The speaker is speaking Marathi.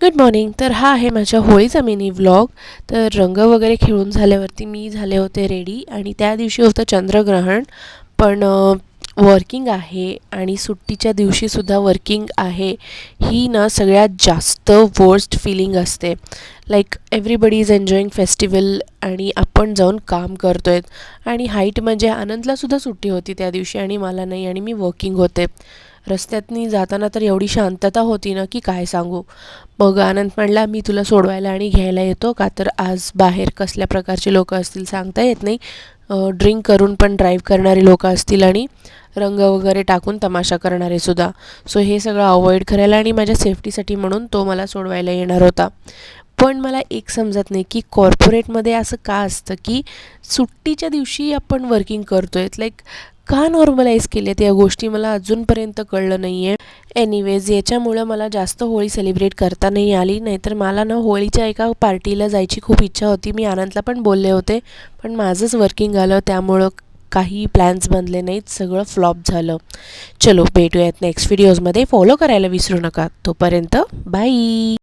Good morning. तर हा आहे माझ्या होळीचा मिनी व्लॉग. तर रंग वगैरे खेळून झाल्यावरती मी झाले होते रेडी आणि त्या दिवशी होतं चंद्रग्रहण. पण वर्किंग आहे आणि सुट्टीच्या दिवशीसुद्धा वर्किंग आहे. ही ना सगळ्यात जास्त वर्स्ट फीलिंग असते. Like everybody is enjoying festival आणि आपण जाऊन काम करतो आहे. आणि हाईट म्हणजे आनंदलासुद्धा सुट्टी होती त्या दिवशी आणि मला नाही, आणि मी वर्किंग होते. रस्त्यातनी जाताना तर एवढी शांतता होती ना की काय सांगू. मग आनंद म्हणला, मी तुला सोडवायला आणि घ्यायला येतो का, तर आज बाहेर कसल्या प्रकारचे लोक असतील सांगता येत नाही. ड्रिंक करून पण ड्राईव्ह करणारे लोक असतील आणि रंग वगैरे टाकून तमाशा करणारे सुद्धा. सो हे सगळं अवॉइड करायला आणि माझ्या सेफ्टीसाठी म्हणून तो मला सोडवायला येणार होता. पण मला एक समजत नाही की कॉर्पोरेटमध्ये असं का असतं की सुट्टीच्या दिवशी आपण वर्किंग करतो आहे. लाईक का नॉर्मलाइज केले आहेत या गोष्टी, मला अजूनपर्यंत कळलं नाही आहे. एनिवेज याच्यामुळं मला जास्त होळी सेलिब्रेट करता नाही आली. नाहीतर मला ना होळीच्या एका पार्टीला जायची खूप इच्छा होती. मी आनंदला पण बोलले होते, पण माझंच वर्किंग आलं त्यामुळं काही प्लॅन्स बनले नाहीत, सगळं फ्लॉप झालं. चलो भेटूयात नेक्स्ट व्हिडिओजमध्ये. फॉलो करायला विसरू नका. तोपर्यंत बाई.